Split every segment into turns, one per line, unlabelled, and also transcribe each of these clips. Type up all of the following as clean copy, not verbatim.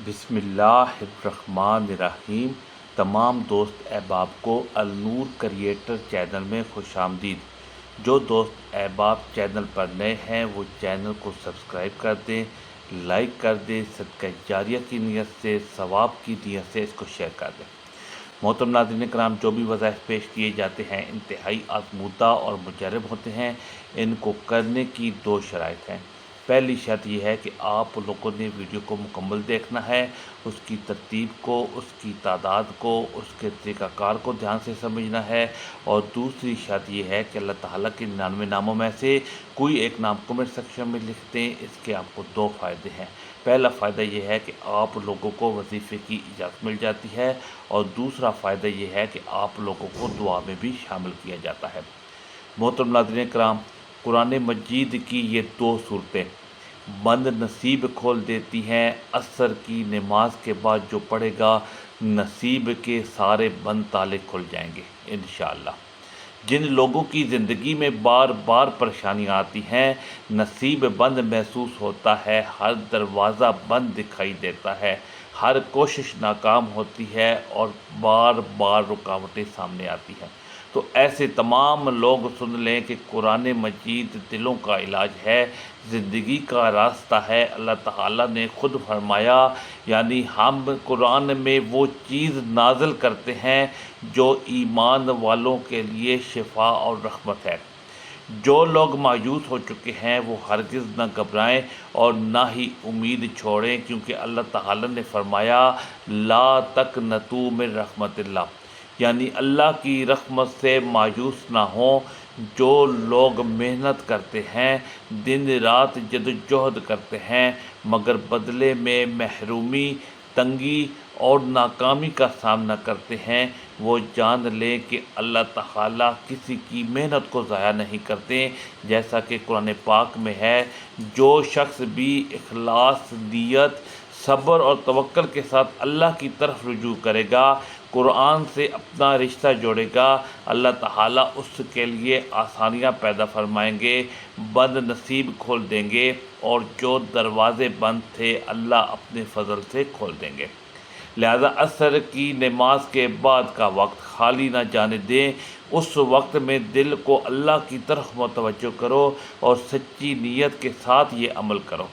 بسم اللہ الرحمن الرحیم۔ تمام دوست احباب کو النور کریٹر چینل میں خوش آمدید۔ جو دوست احباب چینل پر نئے ہیں وہ چینل کو سبسکرائب کر دیں، لائک کر دیں، صدقہ جاریہ کی نیت سے، ثواب کی نیت سے اس کو شیئر کر دیں۔ محترم ناظرین کرام، جو بھی وظائف پیش کیے جاتے ہیں انتہائی آزمودہ اور مجرب ہوتے ہیں۔ ان کو کرنے کی دو شرائط ہیں۔ پہلی شرط یہ ہے کہ آپ لوگوں نے ویڈیو کو مکمل دیکھنا ہے، اس کی ترتیب کو، اس کی تعداد کو، اس کے طریقہ کار کو دھیان سے سمجھنا ہے، اور دوسری شرط یہ ہے کہ اللہ تعالیٰ کے 99 ناموں میں سے کوئی ایک نام کمنٹ سیکشن میں لکھ دیں۔ اس کے آپ کو دو فائدے ہیں۔ پہلا فائدہ یہ ہے کہ آپ لوگوں کو وظیفے کی اجازت مل جاتی ہے، اور دوسرا فائدہ یہ ہے کہ آپ لوگوں کو دعا میں بھی شامل کیا جاتا ہے۔ محترم ناظرین کرام، قرآن مجید کی یہ دو صورتیں بند نصیب کھول دیتی ہیں۔ عصر کی نماز کے بعد جو پڑھے گا، نصیب کے سارے بند تالے کھل جائیں گے انشاءاللہ۔ جن لوگوں کی زندگی میں بار بار پریشانیاں آتی ہیں، نصیب بند محسوس ہوتا ہے، ہر دروازہ بند دکھائی دیتا ہے، ہر کوشش ناکام ہوتی ہے اور بار بار رکاوٹیں سامنے آتی ہیں، تو ایسے تمام لوگ سن لیں کہ قرآن مجید دلوں کا علاج ہے، زندگی کا راستہ ہے۔ اللہ تعالیٰ نے خود فرمایا، یعنی ہم قرآن میں وہ چیز نازل کرتے ہیں جو ایمان والوں کے لیے شفا اور رحمت ہے۔ جو لوگ مایوس ہو چکے ہیں وہ ہرگز نہ گھبرائیں اور نہ ہی امید چھوڑیں، کیونکہ اللہ تعالیٰ نے فرمایا لا تقنطوا من رحمت اللہ، یعنی اللہ کی رحمت سے مایوس نہ ہوں۔ جو لوگ محنت کرتے ہیں، دن رات جدوجہد کرتے ہیں، مگر بدلے میں محرومی، تنگی اور ناکامی کا سامنا کرتے ہیں، وہ جان لیں کہ اللہ تعالیٰ کسی کی محنت کو ضائع نہیں کرتے۔ جیسا کہ قرآن پاک میں ہے، جو شخص بھی اخلاص، نیت، صبر اور توکل کے ساتھ اللہ کی طرف رجوع کرے گا، قرآن سے اپنا رشتہ جوڑے گا، اللہ تعالیٰ اس کے لیے آسانیاں پیدا فرمائیں گے، بند نصیب کھول دیں گے، اور جو دروازے بند تھے اللہ اپنے فضل سے کھول دیں گے۔ لہذا عصر کی نماز کے بعد کا وقت خالی نہ جانے دیں۔ اس وقت میں دل کو اللہ کی طرف متوجہ کرو اور سچی نیت کے ساتھ یہ عمل کرو۔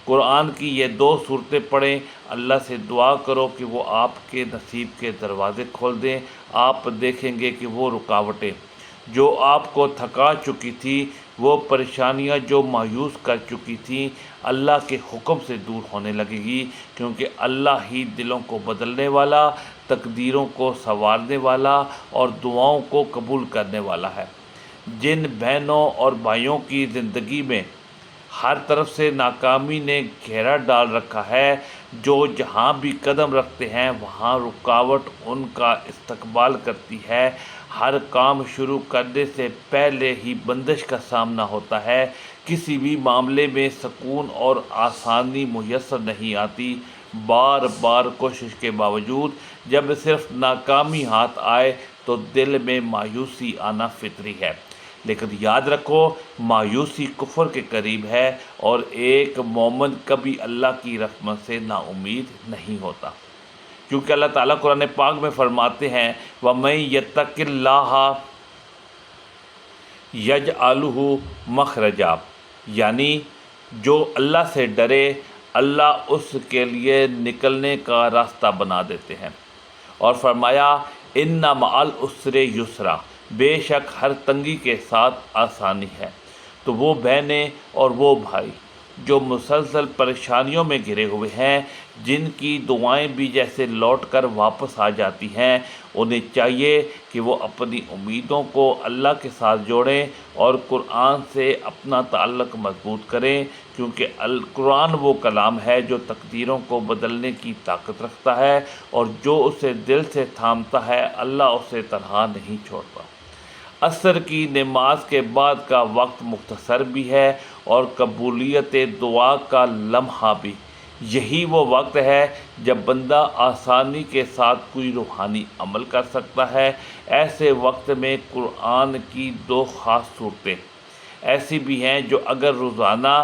قرآن کی یہ دو صورتیں پڑھیں، اللہ سے دعا کرو کہ وہ آپ کے نصیب کے دروازے کھول دیں۔ آپ دیکھیں گے کہ وہ رکاوٹیں جو آپ کو تھکا چکی تھی، وہ پریشانیاں جو مایوس کر چکی تھیں، اللہ کے حکم سے دور ہونے لگے گی، کیونکہ اللہ ہی دلوں کو بدلنے والا، تقدیروں کو سنوارنے والا اور دعاؤں کو قبول کرنے والا ہے۔ جن بہنوں اور بھائیوں کی زندگی میں ہر طرف سے ناکامی نے گھیرا ڈال رکھا ہے، جو جہاں بھی قدم رکھتے ہیں وہاں رکاوٹ ان کا استقبال کرتی ہے، ہر کام شروع کرنے سے پہلے ہی بندش کا سامنا ہوتا ہے، کسی بھی معاملے میں سکون اور آسانی میسر نہیں آتی، بار بار کوشش کے باوجود جب صرف ناکامی ہاتھ آئے تو دل میں مایوسی آنا فطری ہے۔ لیکن یاد رکھو، مایوسی کفر کے قریب ہے، اور ایک مومن کبھی اللہ کی رحمت سے نا امید نہیں ہوتا، کیونکہ اللہ تعالیٰ قرآن پاک میں فرماتے ہیں وَمَن يَتَّقِ اللَّهَ يَجْعَلْ لَهُ مَخْرَجًا، یعنی جو اللہ سے ڈرے اللہ اس کے لیے نکلنے کا راستہ بنا دیتے ہیں، اور فرمایا اِنَّ مَعَ الْعُسْرِ یُسْرًا، بے شک ہر تنگی کے ساتھ آسانی ہے۔ تو وہ بہنیں اور وہ بھائی جو مسلسل پریشانیوں میں گھرے ہوئے ہیں، جن کی دعائیں بھی جیسے لوٹ کر واپس آ جاتی ہیں، انہیں چاہیے کہ وہ اپنی امیدوں کو اللہ کے ساتھ جوڑیں اور قرآن سے اپنا تعلق مضبوط کریں، کیونکہ القرآن وہ کلام ہے جو تقدیروں کو بدلنے کی طاقت رکھتا ہے، اور جو اسے دل سے تھامتا ہے اللہ اسے تنہا نہیں چھوڑتا۔ عصر کی نماز کے بعد کا وقت مختصر بھی ہے اور قبولیت دعا کا لمحہ بھی۔ یہی وہ وقت ہے جب بندہ آسانی کے ساتھ کوئی روحانی عمل کر سکتا ہے۔ ایسے وقت میں قرآن کی دو خاص صورتیں ایسی بھی ہیں جو اگر روزانہ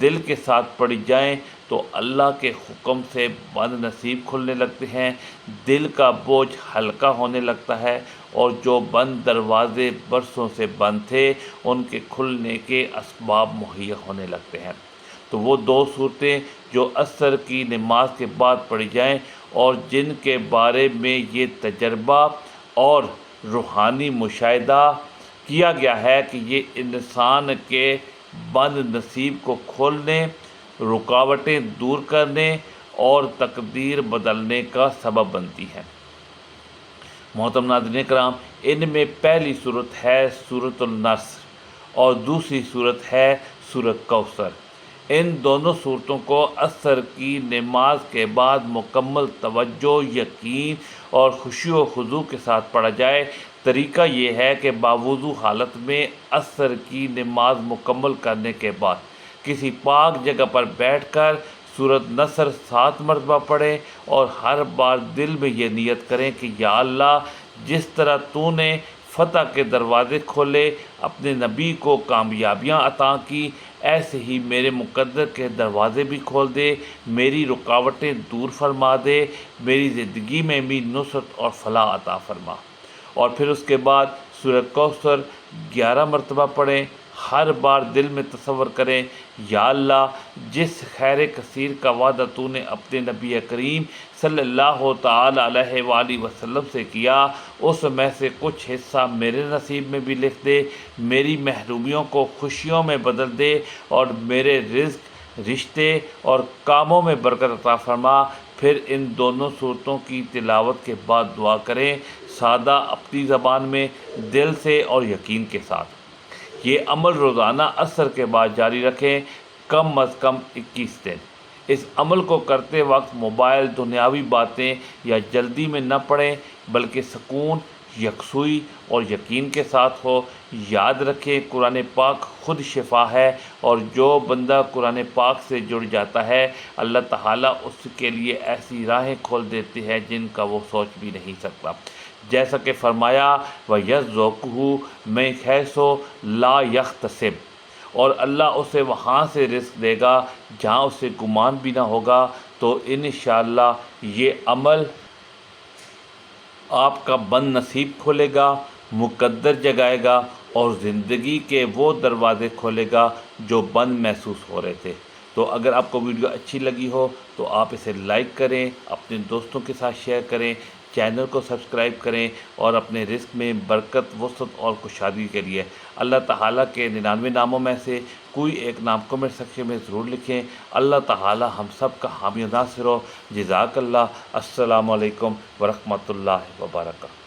دل کے ساتھ پڑھی جائیں تو اللہ کے حکم سے بند نصیب کھلنے لگتے ہیں، دل کا بوجھ ہلکا ہونے لگتا ہے، اور جو بند دروازے برسوں سے بند تھے ان کے کھلنے کے اسباب مہیا ہونے لگتے ہیں۔ تو وہ 2 صورتیں جو عصر کی نماز کے بعد پڑھی جائیں اور جن کے بارے میں یہ تجربہ اور روحانی مشاہدہ کیا گیا ہے کہ یہ انسان کے بند نصیب کو کھولنے، رکاوٹیں دور کرنے اور تقدیر بدلنے کا سبب بنتی ہیں۔ محترم ناظرین کرام، ان میں پہلی صورت ہے سورۃ النصر اور دوسری صورت ہے سورۃ کوثر۔ ان دونوں صورتوں کو عصر کی نماز کے بعد مکمل توجہ، یقین اور خشوع و خضوع کے ساتھ پڑھا جائے۔ طریقہ یہ ہے کہ باوضو حالت میں عصر کی نماز مکمل کرنے کے بعد کسی پاک جگہ پر بیٹھ کر سورۃ نصر 7 مرتبہ پڑھیں اور ہر بار دل میں یہ نیت کریں کہ یا اللہ، جس طرح تو نے فتح کے دروازے کھولے، اپنے نبی کو کامیابیاں عطا کی، ایسے ہی میرے مقدر کے دروازے بھی کھول دے، میری رکاوٹیں دور فرما دے، میری زندگی میں بھی نصرت اور فلاح عطا فرما۔ اور پھر اس کے بعد سورۃ کوثر 11 مرتبہ پڑھیں۔ ہر بار دل میں تصور کریں، یا اللہ، جس خیر کثیر کا وعدہ تو نے اپنے نبی کریم صلی اللہ تعالی علیہ وآلہ وسلم سے کیا، اس میں سے کچھ حصہ میرے نصیب میں بھی لکھ دے، میری محرومیوں کو خوشیوں میں بدل دے اور میرے رزق، رشتے اور کاموں میں برکت عطا فرما۔ پھر ان دونوں صورتوں کی تلاوت کے بعد دعا کریں، سادہ اپنی زبان میں، دل سے اور یقین کے ساتھ۔ یہ عمل روزانہ عصر کے بعد جاری رکھیں، کم از کم 21 دن۔ اس عمل کو کرتے وقت موبائل، دنیاوی باتیں یا جلدی میں نہ پڑھیں، بلکہ سکون، یکسوئی اور یقین کے ساتھ ہو۔ یاد رکھیں، قرآن پاک خود شفا ہے، اور جو بندہ قرآن پاک سے جڑ جاتا ہے، اللہ تعالیٰ اس کے لیے ایسی راہیں کھول دیتے ہیں جن کا وہ سوچ بھی نہیں سکتا۔ جیسا کہ فرمایا، وَيَرْزُقْهُ مِنْ حَيْثُ لَا يَحْتَسِبُ، اور اللہ اسے وہاں سے رزق دے گا جہاں اسے گمان بھی نہ ہوگا۔ تو انشاءاللہ یہ عمل آپ کا بند نصیب کھولے گا، مقدر جگائے گا اور زندگی کے وہ دروازے کھولے گا جو بند محسوس ہو رہے تھے۔ تو اگر آپ کو ویڈیو اچھی لگی ہو تو آپ اسے لائک کریں، اپنے دوستوں کے ساتھ شیئر کریں، چینل کو سبسکرائب کریں اور اپنے رزق میں برکت، وسعت اور کشادگی کے لیے اللہ تعالیٰ کے 99 ناموں میں سے کوئی ایک نام کمنٹ سیکشن میں ضرور لکھیں۔ اللہ تعالیٰ ہم سب کا حامی و ناصر ہو۔ جزاک اللہ۔ السلام علیکم ورحمۃ اللہ وبرکاتہ۔